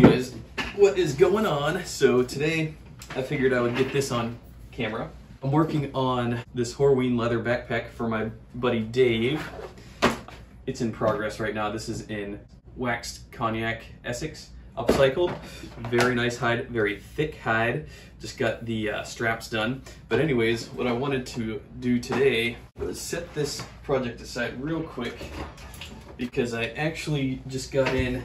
anyways, what is going on? So today I figured I would get this on camera. I'm working on this Horween leather backpack for my buddy Dave. It's in progress right now. This is in waxed cognac Essex, upcycled. Very nice hide, very thick hide. Just got the straps done. But anyways, what I wanted to do today was set this project aside real quick because I actually just got in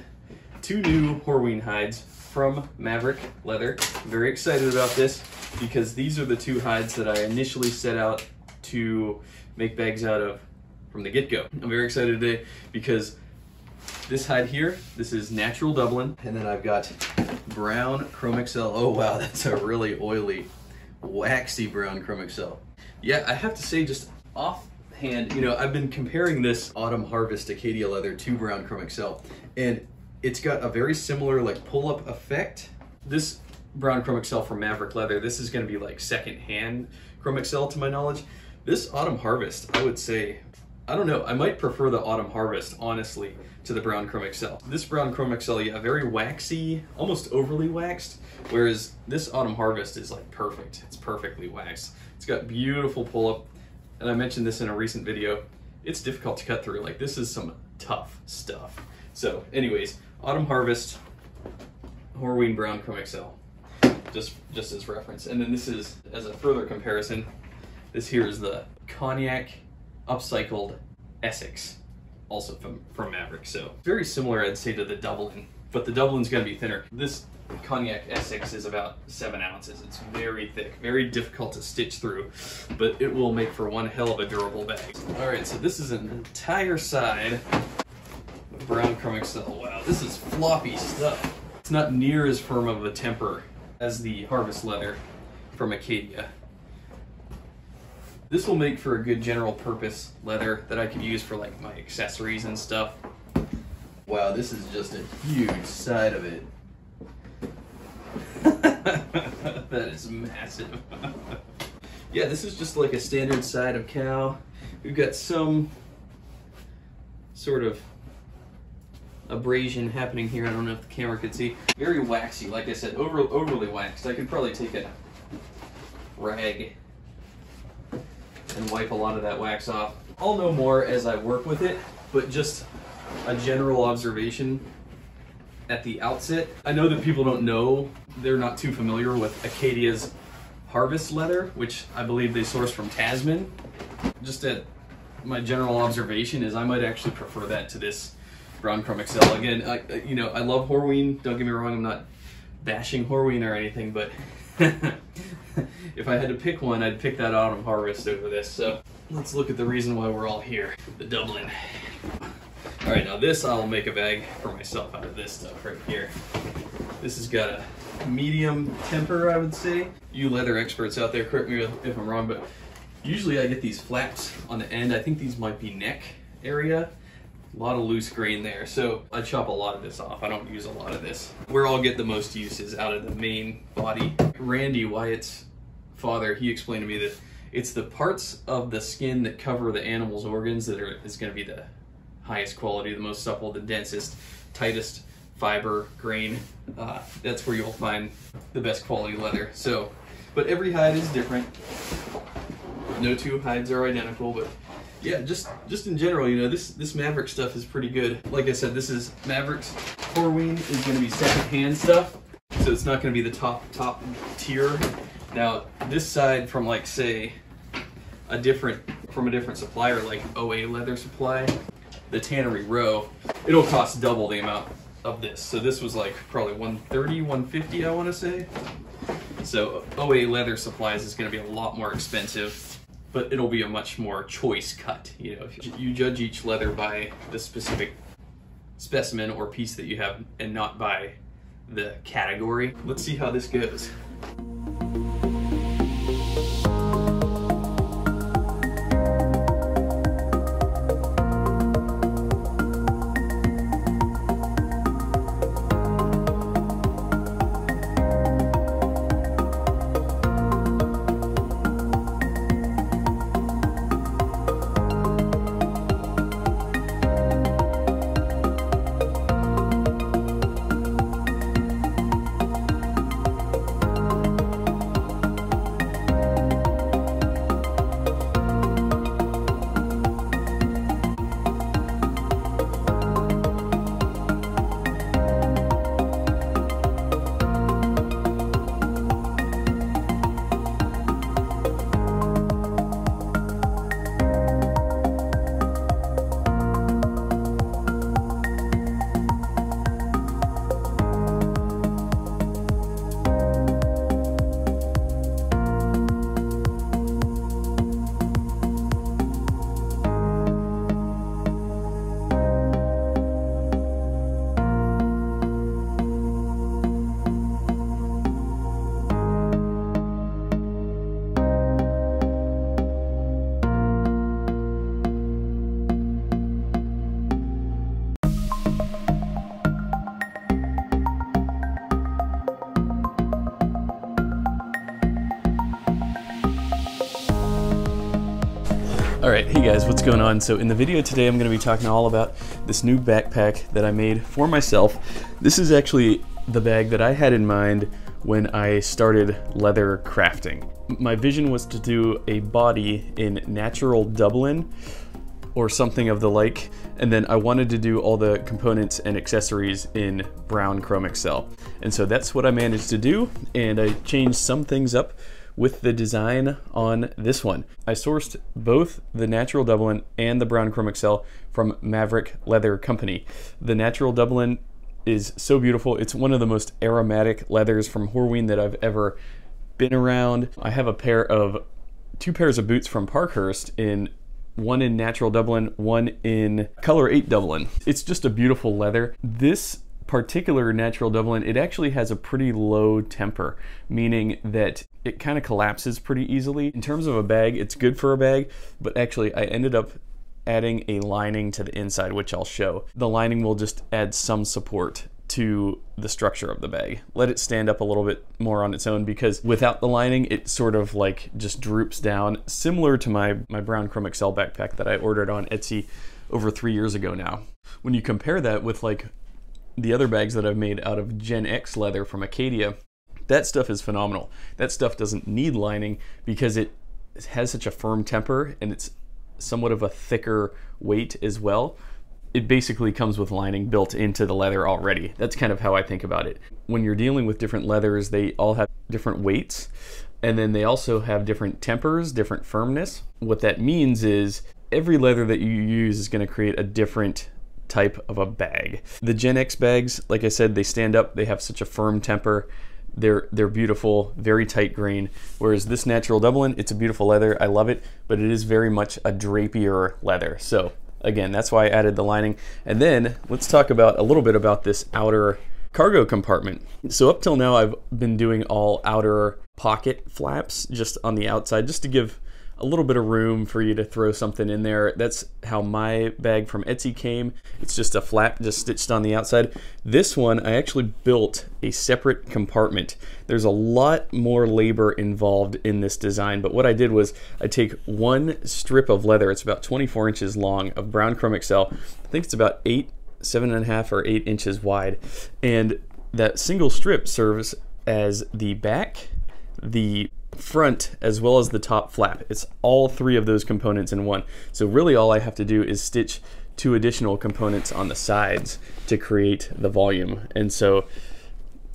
2 new Horween hides from Maverick Leather. Very excited about this because these are the 2 hides that I initially set out to make bags out of from the get-go. I'm very excited today because this hide here, this is natural Dublin, and then I've got brown CHROMEXCEL. Oh wow, that's a really oily, waxy brown CHROMEXCEL. Yeah, I have to say, just offhand, you know, I've been comparing this Autumn Harvest Acadia leather to brown CHROMEXCEL, and it's got a very similar like pull-up effect. This brown CHROMEXCEL from Maverick Leather, this is going to be like second-hand CHROMEXCEL to my knowledge. This Autumn Harvest, I would say, I don't know, I might prefer the Autumn Harvest, honestly, to the brown CHROMEXCEL. This brown CHROMEXCEL, yeah, very waxy, almost overly waxed, whereas this Autumn Harvest is like perfect. It's perfectly waxed. It's got beautiful pull-up, and I mentioned this in a recent video. It's difficult to cut through. Like, this is some tough stuff. So, anyways, Autumn Harvest, Horween brown CHROMEXCEL, just as reference. And then this is, as a further comparison, this here is the cognac upcycled Essex, also from Maverick. So very similar, I'd say, to the Dublin, but the Dublin's gonna be thinner. This cognac Essex is about 7 ounces. It's very thick, very difficult to stitch through, but it will make for one hell of a durable bag. All right, so this is an entire side of brown CHROMEXCEL. Wow, this is floppy stuff. It's not near as firm of a temper as the Harvest leather from Acadia. This will make for a good general purpose leather that I could use for like my accessories and stuff. Wow, this is just a huge side of it. That is massive. Yeah, this is just like a standard side of cow. We've got some sort of abrasion happening here. I don't know if the camera could see. Very waxy, like I said, overly waxed. I could probably take a rag and wipe a lot of that wax off. I'll know more as I work with it, but just a general observation at the outset. I know that people don't know, they're not too familiar with Acadia's Harvest leather, which I believe they source from Tasman. Just at my general observation is I might actually prefer that to this brown CHROMEXCEL. Again, you know, I love Horween, don't get me wrong, I'm not bashing Horween or anything, but if I had to pick one, I'd pick that Autumn Harvest over this. So let's look at the reason why we're all here, the Dublin. All right, now this, I'll make a bag for myself out of this stuff right here. This has got a medium temper, I would say. You leather experts out there, correct me if I'm wrong, but usually I get these flaps on the end. I think these might be neck area. A lot of loose grain there, so I chop a lot of this off. I don't use a lot of this. Where I'll get the most use is out of the main body. Randy, Wyatt's father, he explained to me that it's the parts of the skin that cover the animal's organs that is going to be the highest quality, the most supple, the densest, tightest fiber grain. That's where you'll find the best quality leather. So, but every hide is different. No 2 hides are identical, but yeah, just in general, you know, this Maverick stuff is pretty good. Like I said, this is Maverick's Horween is going to be second-hand stuff, so it's not going to be the top tier. Now, this side from, like, say, a different supplier, like OA Leather Supply, the Tannery Row, it'll cost double the amount of this. So this was like probably $130, $150, I want to say. So OA Leather Supplies is going to be a lot more expensive, but it'll be a much more choice cut. You know, if you judge each leather by the specific specimen or piece that you have and not by the category. Let's see how this goes. Alright, hey guys, what's going on? So in the video today I'm going to be talking all about this new backpack that I made for myself. This is actually the bag that I had in mind when I started leather crafting. My vision was to do a body in natural Dublin or something of the like, and then I wanted to do all the components and accessories in brown CHROMEXCEL. And so that's what I managed to do, and I changed some things up with the design on this one. I sourced both the natural Dublin and the brown CHROMEXCEL from Maverick Leather Company. The natural Dublin is so beautiful. It's one of the most aromatic leathers from Horween that I've ever been around. I have two pairs of boots from Parkhurst, one in natural Dublin, one in color 8 Dublin. It's just a beautiful leather. This particular natural Dublin, it actually has a pretty low temper, meaning that it kind of collapses pretty easily. In terms of a bag, it's good for a bag, but actually I ended up adding a lining to the inside, which I'll show. The lining will just add some support to the structure of the bag. Let it stand up a little bit more on its own, because without the lining, it sort of like just droops down, similar to my brown CHROMEXCEL backpack that I ordered on Etsy over 3 years ago now. When you compare that with like the other bags that I've made out of Gen X leather from Acadia, that stuff is phenomenal. That stuff doesn't need lining because it has such a firm temper and it's somewhat of a thicker weight as well. It basically comes with lining built into the leather already. That's kind of how I think about it. When you're dealing with different leathers, they all have different weights, and then they also have different tempers, different firmness. What that means is every leather that you use is going to create a different type of a bag. The Gen X bags, like I said, they stand up, they have such a firm temper, they're beautiful, very tight grain, whereas this natural Dublin, it's a beautiful leather, I love it, but it is very much a drapier leather. So again, that's why I added the lining. And then let's talk about a little bit about this outer cargo compartment. So up till now, I've been doing all outer pocket flaps just on the outside, just to give a little bit of room for you to throw something in there. That's how my bag from Etsy came. It's just a flap just stitched on the outside. This one, I actually built a separate compartment. There's a lot more labor involved in this design, but what I did was I take one strip of leather, it's about 24 inches long, of brown CHROMEXCEL. I think it's about 7.5 or 8 inches wide. And that single strip serves as the back, the front, as well as the top flap. It's all three of those components in one. So really all I have to do is stitch 2 additional components on the sides to create the volume. And so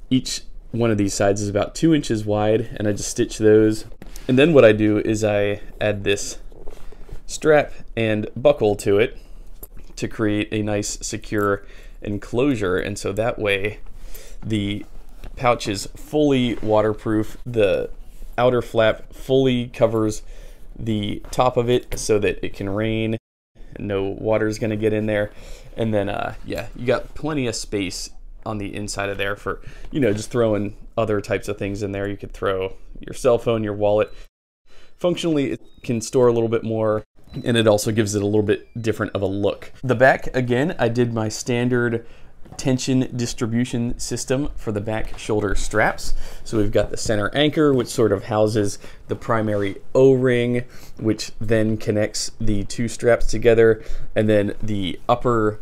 each one of these sides is about 2 inches wide, and I just stitch those. And then what I do is I add this strap and buckle to it to create a nice secure enclosure. And so that way the pouch is fully waterproof. The outer flap fully covers the top of it so that it can rain, no water is going to get in there. And then yeah, you got plenty of space on the inside of there for, you know, just throwing other types of things in there. You could throw your cell phone, your wallet. Functionally, it can store a little bit more, and it also gives it a little bit different of a look. The back, again, I did my standard tension distribution system for the back shoulder straps. So we've got the center anchor, which sort of houses the primary O-ring, which then connects the 2 straps together, and then the upper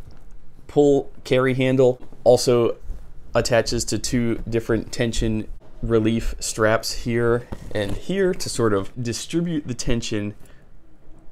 pull carry handle also attaches to 2 different tension relief straps here and here to sort of distribute the tension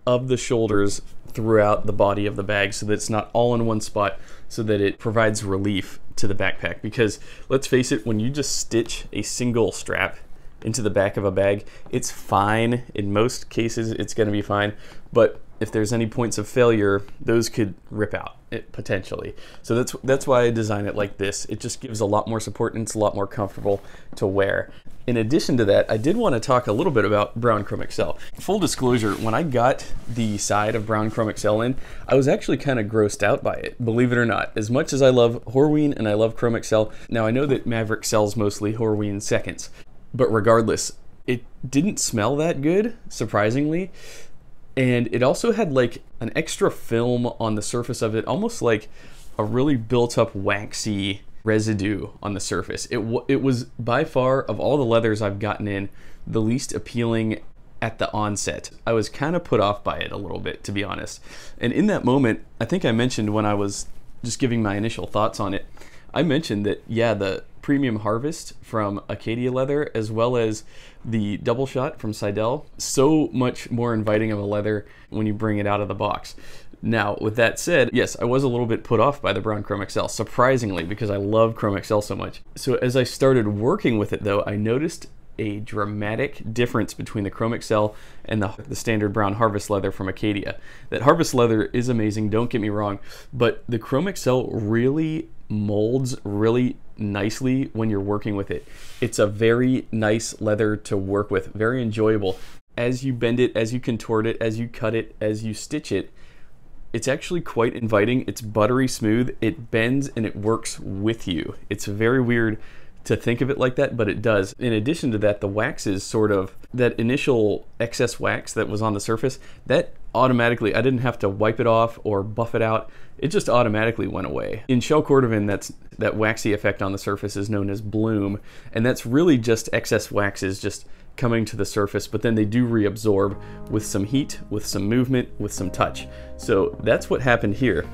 of the shoulders throughout the body of the bag, so that it's not all in one spot, so that it provides relief to the backpack. Because let's face it, when you just stitch a single strap into the back of a bag, it's fine. In most cases, it's going to be fine. But if there's any points of failure, those could rip out potentially. So that's why I design it like this. It just gives a lot more support, and it's a lot more comfortable to wear. In addition to that, I did want to talk a little bit about brown CHROMEXCEL. Full disclosure, when I got the side of brown CHROMEXCEL in, I was actually kind of grossed out by it, believe it or not. As much as I love Horween and I love CHROMEXCEL, now I know that Maverick sells mostly Horween seconds, but regardless, it didn't smell that good, surprisingly. And it also had like an extra film on the surface of it, almost like a really built up waxy residue on the surface. It was by far, of all the leathers I've gotten in, the least appealing at the onset. I was kind of put off by it a little bit, to be honest. And in that moment, I think I mentioned when I was just giving my initial thoughts on it, I mentioned that, yeah, the Premium Harvest from Acadia leather, as well as the Double Shot from Seidel, so much more inviting of a leather when you bring it out of the box. Now, with that said, yes, I was a little bit put off by the brown CHROMEXCEL, surprisingly, because I love CHROMEXCEL so much. So as I started working with it, though, I noticed a dramatic difference between the CHROMEXCEL and the standard brown Harvest leather from Acadia. That Harvest leather is amazing, don't get me wrong, but the CHROMEXCEL really molds really nicely when you're working with it. It's a very nice leather to work with, very enjoyable. As you bend it, as you contort it, as you cut it, as you stitch it, it's actually quite inviting. It's buttery smooth, it bends and it works with you. It's very weird to think of it like that, but it does. In addition to that, the waxes sort of, that initial excess wax that was on the surface, that automatically, I didn't have to wipe it off or buff it out. It just automatically went away. In shell cordovan, that waxy effect on the surface is known as bloom, and that's really just excess waxes just coming to the surface, but then they do reabsorb with some heat, with some movement, with some touch. So that's what happened here.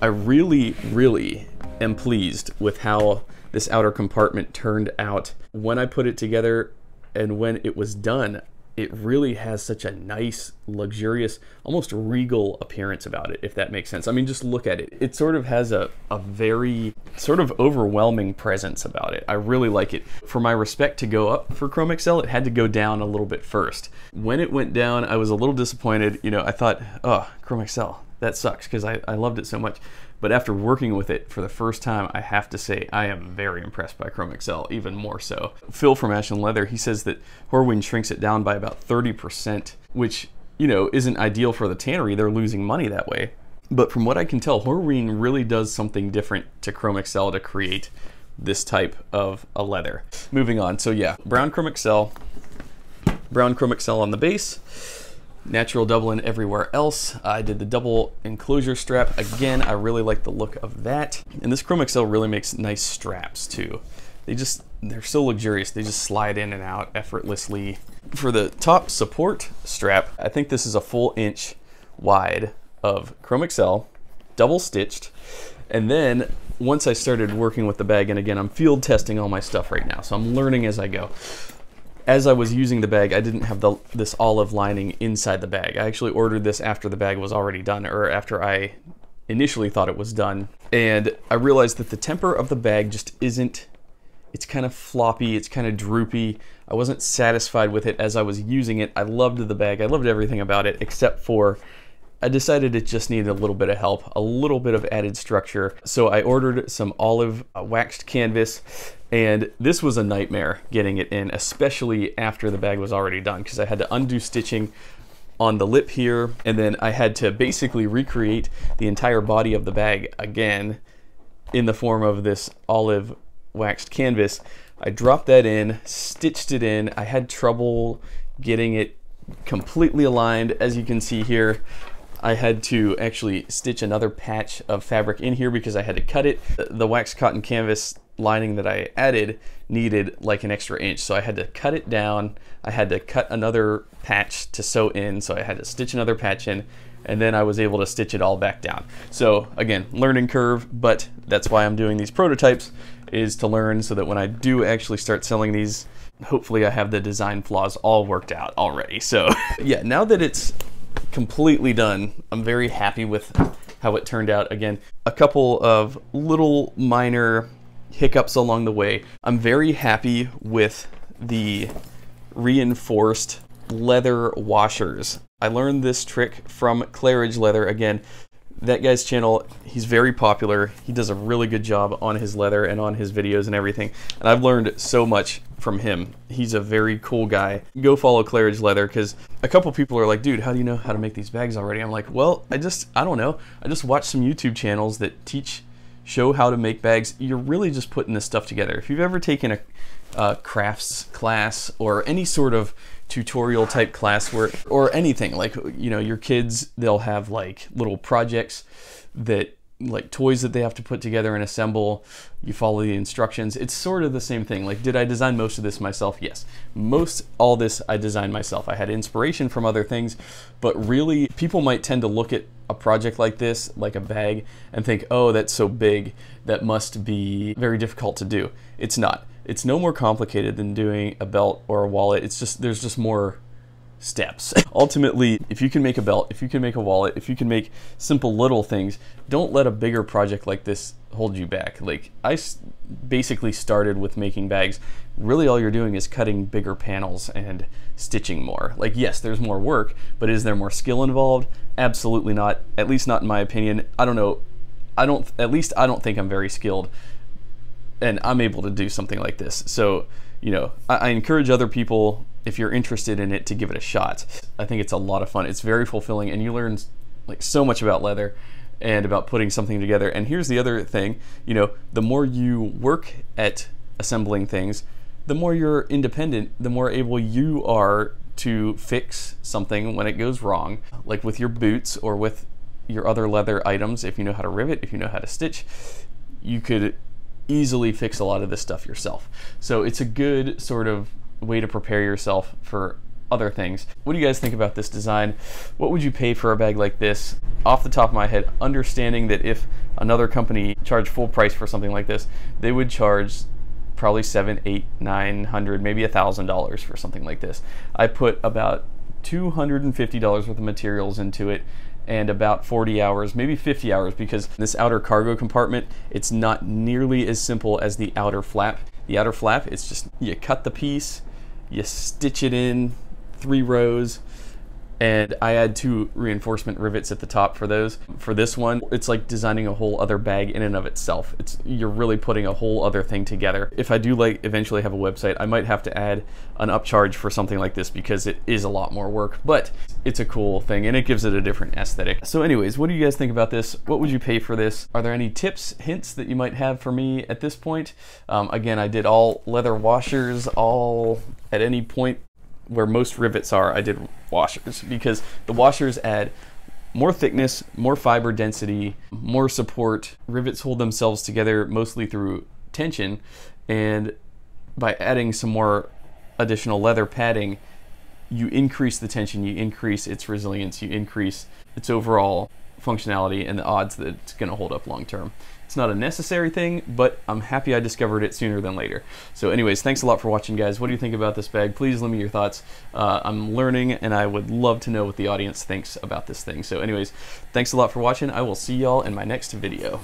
I really am pleased with how this outer compartment turned out. When I put it together and when it was done, it really has such a nice, luxurious, almost regal appearance about it, if that makes sense. I mean, just look at it. It sort of has a very sort of overwhelming presence about it. I really like it. For my respect to go up for CHROMEXCEL, it had to go down a little bit first. When it went down, I was a little disappointed. You know, I thought, oh, CHROMEXCEL, that sucks, because I loved it so much. But after working with it for the first time, I have to say I am very impressed by CHROMEXCEL, even more so. Phil from Ashland Leather, he says that Horween shrinks it down by about 30%, which, you know, isn't ideal for the tannery. They're losing money that way. But from what I can tell, Horween really does something different to CHROMEXCEL to create this type of a leather. Moving on, so yeah, brown CHROMEXCEL on the base. Natural DUBLIN everywhere else. I did the double enclosure strap. Again, I really like the look of that. And this CHROMEXCEL really makes nice straps too. They're so luxurious. They just slide in and out effortlessly. For the top support strap, I think this is a full inch wide of CHROMEXCEL, double stitched. And then once I started working with the bag, and again, I'm field testing all my stuff right now, so I'm learning as I go. As I was using the bag, I didn't have this olive lining inside the bag. I actually ordered this after the bag was already done, or after I initially thought it was done. And I realized that the temper of the bag just isn't, it's kind of floppy, it's kind of droopy. I wasn't satisfied with it as I was using it. I loved the bag, I loved everything about it, except for I decided it just needed a little bit of help, a little bit of added structure. So I ordered some olive waxed canvas, and this was a nightmare getting it in, especially after the bag was already done, because I had to undo stitching on the lip here, and then I had to basically recreate the entire body of the bag again in the form of this olive waxed canvas. I dropped that in, stitched it in. I had trouble getting it completely aligned, as you can see here. I had to actually stitch another patch of fabric in here because I had to cut it. The waxed cotton canvas lining that I added needed like an extra inch, so I had to cut it down. I had to cut another patch to sew in, so I had to stitch another patch in, and then I was able to stitch it all back down. So again, learning curve, but that's why I'm doing these prototypes, is to learn so that when I do actually start selling these, hopefully I have the design flaws all worked out already. So yeah, now that it's completely done, I'm very happy with how it turned out. Again, a couple of little minor hiccups along the way. I'm very happy with the reinforced leather washers. I learned this trick from Claridge Leather. Again, that guy's channel, he's very popular. He does a really good job on his leather and on his videos and everything. And I've learned so much from him. He's a very cool guy. Go follow Claridge Leather, because a couple people are like, dude, how do you know how to make these bags already? I'm like, well, I don't know. I just watch some YouTube channels that show how to make bags. You're really just putting this stuff together. If you've ever taken a crafts class or any sort of tutorial type classwork or anything. Like, you know, your kids, they'll have like little projects that, like toys that they have to put together and assemble. You follow the instructions. It's sort of the same thing. Like, did I design most of this myself? Yes. All this I designed myself. I had inspiration from other things, but really people might tend to look at a project like this, like a bag, and think, oh, that's so big, that must be very difficult to do. It's not. It's no more complicated than doing a belt or a wallet. It's just, there's just more steps. Ultimately, if you can make a belt, if you can make a wallet, if you can make simple little things, don't let a bigger project like this hold you back. Like, I basically started with making bags. Really all you're doing is cutting bigger panels and stitching more. Like, yes, there's more work, but is there more skill involved? Absolutely not. At least not in my opinion. I don't know. At least I don't think I'm very skilled, and I'm able to do something like this. So, you know, I encourage other people, if you're interested in it, to give it a shot. I think it's a lot of fun. It's very fulfilling, and you learn like so much about leather and about putting something together. And here's the other thing, you know, the more you work at assembling things, the more you're independent, the more able you are to fix something when it goes wrong. Like with your boots or with your other leather items, if you know how to rivet, if you know how to stitch, you could easily fix a lot of this stuff yourself. So it's a good sort of way to prepare yourself for other things. What do you guys think about this design? What would you pay for a bag like this? Off the top of my head, understanding that if another company charged full price for something like this, they would charge probably $700, $800, $900, maybe $1,000 for something like this. I put about $250 worth of materials into it and about 40 hours, maybe 50 hours, because this outer cargo compartment, it's not nearly as simple as the outer flap. The outer flap, it's just, you cut the piece, you stitch it in 3 rows, and I add 2 reinforcement rivets at the top for those. For this one, it's like designing a whole other bag in and of itself. You're really putting a whole other thing together. If I do like eventually have a website, I might have to add an upcharge for something like this because it is a lot more work, but it's a cool thing and it gives it a different aesthetic. So anyways, what do you guys think about this? What would you pay for this? Are there any tips, hints that you might have for me at this point? Again, I did all leather washers, all at any point where most rivets are, I did washers, because the washers add more thickness, more fiber density, more support. Rivets hold themselves together mostly through tension, and by adding some more additional leather padding, you increase the tension, you increase its resilience, you increase its overall functionality and the odds that it's going to hold up long term. It's not a necessary thing, but I'm happy I discovered it sooner than later. So anyways, thanks a lot for watching, guys. What do you think about this bag? Please let me know your thoughts. I'm learning, and I would love to know what the audience thinks about this thing. So anyways, thanks a lot for watching. I will see y'all in my next video.